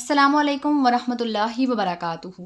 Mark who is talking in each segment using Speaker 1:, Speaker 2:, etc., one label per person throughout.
Speaker 1: السلام علیکم ورحمۃ اللہ وبرکاتہ۔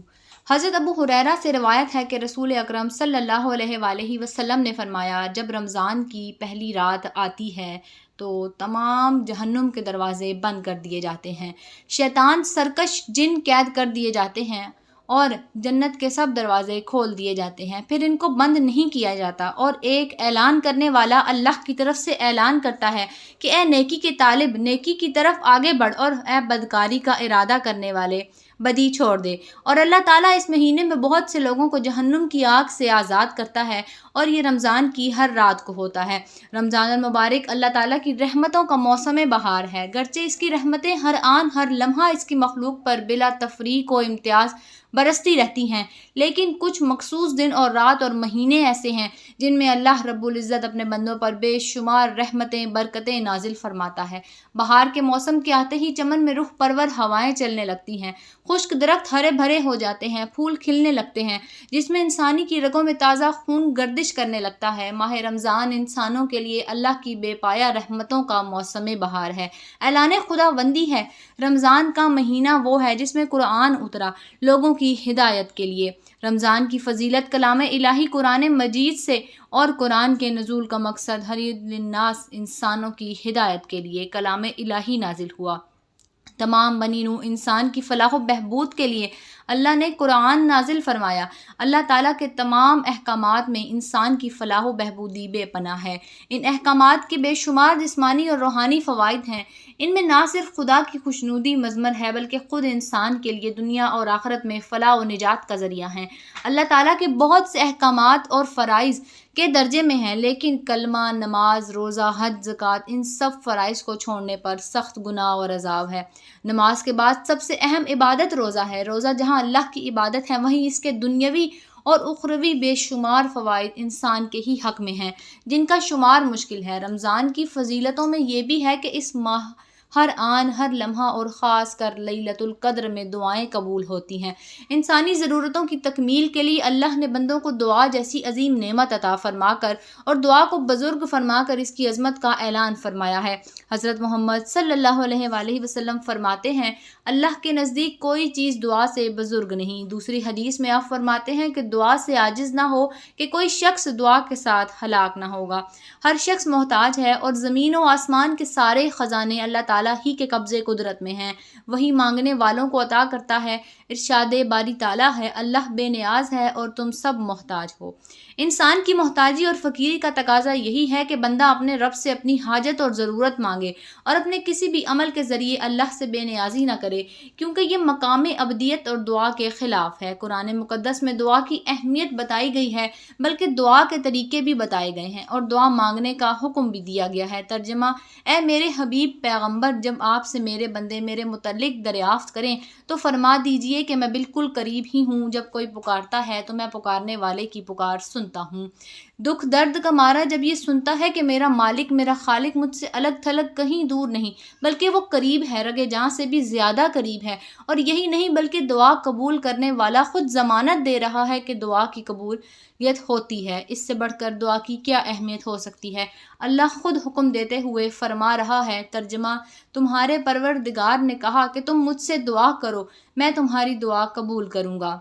Speaker 1: حضرت ابو ہریرہ سے روایت ہے کہ رسول اکرم صلی اللہ علیہ وآلہ وسلم نے فرمایا، جب رمضان کی پہلی رات آتی ہے تو تمام جہنم کے دروازے بند کر دیے جاتے ہیں، شیطان سرکش جن قید کر دیے جاتے ہیں اور جنت کے سب دروازے کھول دیے جاتے ہیں، پھر ان کو بند نہیں کیا جاتا، اور ایک اعلان کرنے والا اللہ کی طرف سے اعلان کرتا ہے کہ اے نیکی کے طالب، نیکی کی طرف آگے بڑھ، اور اے بدکاری کا ارادہ کرنے والے، بدی چھوڑ دے۔ اور اللہ تعالیٰ اس مہینے میں بہت سے لوگوں کو جہنم کی آگ سے آزاد کرتا ہے، اور یہ رمضان کی ہر رات کو ہوتا ہے۔ رمضان المبارک اللہ تعالیٰ کی رحمتوں کا موسم بہار ہے، گرچہ اس کی رحمتیں ہر آن ہر لمحہ اس کی مخلوق پر بلا تفریق و امتیاز برستی رہتی ہیں، لیکن کچھ مخصوص دن اور رات اور مہینے ایسے ہیں جن میں اللہ رب العزت اپنے بندوں پر بے شمار رحمتیں برکتیں نازل فرماتا ہے۔ بہار کے موسم کے آتے ہی چمن میں رخ پرور ہوائیں چلنے لگتی ہیں، خشک درخت ہرے بھرے ہو جاتے ہیں، پھول کھلنے لگتے ہیں، جس میں انسانی کی رگوں میں تازہ خون گردش کرنے لگتا ہے۔ ماہ رمضان انسانوں کے لیے اللہ کی بے پایا رحمتوں کا موسم بہار ہے، اعلان خدا بندی ہے۔ رمضان کا مہینہ وہ ہے جس میں قرآن اترا لوگوں کی ہدایت کے لیے۔ رمضان کی فضیلت کلام الہی قرآن مجید سے، اور قرآن کے نزول کا مقصد ہدیۃ للناس، انسانوں کی ہدایت کے لیے کلام الہی نازل ہوا۔ تمام بنی نوع انسان کی فلاح و بہبود کے لیے اللہ نے قرآن نازل فرمایا۔ اللہ تعالیٰ کے تمام احکامات میں انسان کی فلاح و بہبودی بے پناہ ہے۔ ان احکامات کے بے شمار جسمانی اور روحانی فوائد ہیں۔ ان میں نہ صرف خدا کی خوشنودی مضمر ہے، بلکہ خود انسان کے لیے دنیا اور آخرت میں فلاح و نجات کا ذریعہ ہیں۔ اللہ تعالیٰ کے بہت سے احکامات اور فرائض کے درجے میں ہیں، لیکن کلمہ، نماز، روزہ، حج، زکوٰۃ، ان سب فرائض کو چھوڑنے پر سخت گناہ اور عذاب ہے۔ نماز کے بعد سب سے اہم عبادت روزہ ہے۔ روزہ جہاں اللہ کی عبادت ہے، وہیں اس کے دنیاوی اور اخروی بے شمار فوائد انسان کے ہی حق میں ہیں، جن کا شمار مشکل ہے۔ رمضان کی فضیلتوں میں یہ بھی ہے کہ اس ماہ ہر آن ہر لمحہ اور خاص کر لیلۃ القدر میں دعائیں قبول ہوتی ہیں۔ انسانی ضرورتوں کی تکمیل کے لیے اللہ نے بندوں کو دعا جیسی عظیم نعمت عطا فرما کر اور دعا کو بزرگ فرما کر اس کی عظمت کا اعلان فرمایا ہے۔ حضرت محمد صلی اللہ علیہ وآلہ وسلم فرماتے ہیں، اللہ کے نزدیک کوئی چیز دعا سے بزرگ نہیں۔ دوسری حدیث میں آپ فرماتے ہیں کہ دعا سے عاجز نہ ہو کہ کوئی شخص دعا کے ساتھ ہلاک نہ ہوگا۔ ہر شخص محتاج ہے، اور زمین و آسمان کے سارے خزانے اللہ تعالیٰ ہی کے قبضے قدرت میں ہیں، وہی مانگنے والوں کو عطا کرتا ہے۔ ارشاد باری تعالیٰ ہے، اللہ بے نیاز ہے اور تم سب محتاج ہو۔ انسان کی محتاجی اور فقیری کا تقاضا یہی ہے کہ بندہ اپنے رب سے اپنی حاجت اور ضرورت مانگے، اور اپنے کسی بھی عمل کے ذریعے اللہ سے بے نیازی نہ کرے، کیونکہ یہ مقام ابدیت اور دعا کے خلاف ہے۔ قرآن مقدس میں دعا کی اہمیت بتائی گئی ہے، بلکہ دعا کے طریقے بھی بتائے گئے ہیں، اور دعا مانگنے کا حکم بھی دیا گیا ہے۔ ترجمہ: اے میرے حبیب پیغمبر، جب آپ سے میرے بندے میرے متعلق دریافت کریں تو فرما دیجئے کہ میں بالکل قریب ہی ہوں، جب کوئی پکارتا ہے تو میں پکارنے والے کی پکار سنتا ہوں۔ دکھ درد کا مارا جب یہ سنتا ہے کہ میرا مالک میرا خالق مجھ سے الگ تھلگ کہیں دور نہیں، بلکہ وہ قریب ہے، رگے جاں سے بھی زیادہ قریب ہے، اور یہی نہیں بلکہ دعا قبول کرنے والا خود ضمانت دے رہا ہے کہ دعا کی قبولیت ہوتی ہے، اس سے بڑھ کر دعا کی کیا اہمیت ہو سکتی ہے۔ اللہ خود حکم دیتے ہوئے فرما رہا ہے۔ ترجمہ: تمہارے پروردگار نے کہا کہ تم مجھ سے دعا کرو، میں تمہاری دعا قبول کروں گا۔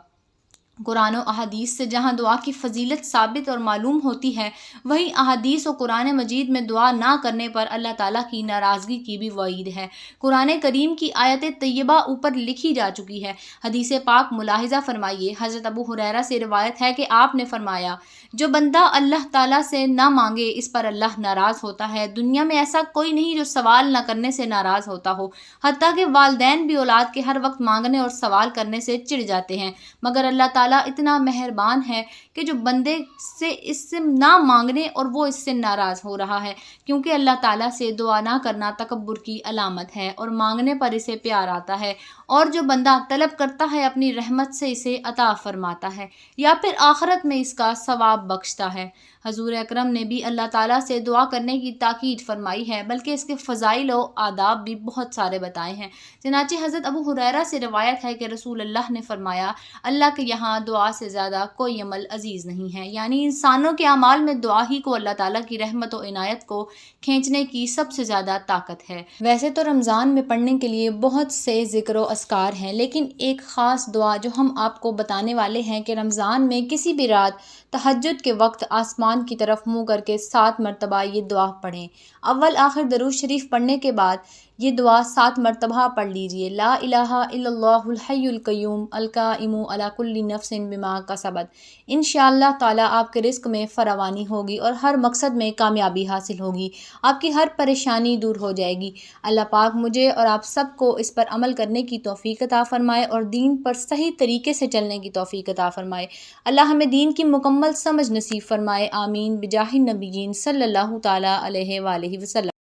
Speaker 1: قرآن و احادیث سے جہاں دعا کی فضیلت ثابت اور معلوم ہوتی ہے، وہیں احادیث و قرآن مجید میں دعا نہ کرنے پر اللہ تعالیٰ کی ناراضگی کی بھی وعید ہے۔ قرآن کریم کی آیت طیبہ اوپر لکھی جا چکی ہے۔ حدیث پاک ملاحظہ فرمائیے۔ حضرت ابو ہریرہ سے روایت ہے کہ آپ نے فرمایا، جو بندہ اللہ تعالیٰ سے نہ مانگے اس پر اللہ ناراض ہوتا ہے۔ دنیا میں ایسا کوئی نہیں جو سوال نہ کرنے سے ناراض ہوتا ہو، حتیٰ کہ والدین بھی اولاد کے ہر وقت مانگنے اور سوال کرنے سے چڑ جاتے ہیں، مگر اللہ تعالیٰ اتنا مہربان ہے کہ جو بندے سے اس سے نہ مانگنے اور وہ اس سے ناراض ہو رہا ہے، کیونکہ اللہ تعالیٰ سے دعا نہ کرنا تکبر کی علامت ہے، اور مانگنے پر اسے پیار آتا ہے، اور جو بندہ طلب کرتا ہے اپنی رحمت سے اسے عطا فرماتا ہے، یا پھر آخرت میں اس کا ثواب بخشتا ہے۔ حضور اکرم نے بھی اللہ تعالیٰ سے دعا کرنے کی تاکید فرمائی ہے، بلکہ اس کے فضائل و آداب بھی بہت سارے بتائے ہیں۔ چنانچہ حضرت ابو ہریرہ سے روایت ہے کہ رسول اللہ نے فرمایا، اللہ کے یہاں ہاں دعا سے زیادہ کوئی عمل عزیز نہیں ہے، یعنی انسانوں کے اعمال میں دعا ہی کو اللہ تعالیٰ کی رحمت و عنایت کو کھینچنے کی سب سے زیادہ طاقت ہے۔ ویسے تو رمضان میں پڑھنے کے لیے بہت سے ذکر و اذکار ہیں، لیکن ایک خاص دعا جو ہم آپ کو بتانے والے ہیں کہ رمضان میں کسی بھی رات تہجد کے وقت آسمان کی طرف منہ کر کے 7 مرتبہ یہ دعا پڑھیں۔ اول آخر درود شریف پڑھنے کے بعد یہ دعا 7 مرتبہ پڑھ لیجئے۔ لا الہ الا اللہ الحی القیوم القائم علی کل نفس بما کسبت۔ انشاءاللہ تعالیٰ آپ کے رزق میں فراوانی ہوگی اور ہر مقصد میں کامیابی حاصل ہوگی، آپ کی ہر پریشانی دور ہو جائے گی۔ اللہ پاک مجھے اور آپ سب کو اس پر عمل کرنے کی توفیق عطا فرمائے اور دین پر صحیح طریقے سے چلنے کی توفیق عطا فرمائے۔ اللہ ہمیں دین کی مکمل سمجھ نصیب فرمائے، آمین بجاہ النبیین صلی اللہ تعالیٰ علیہ وآلہ وسلم۔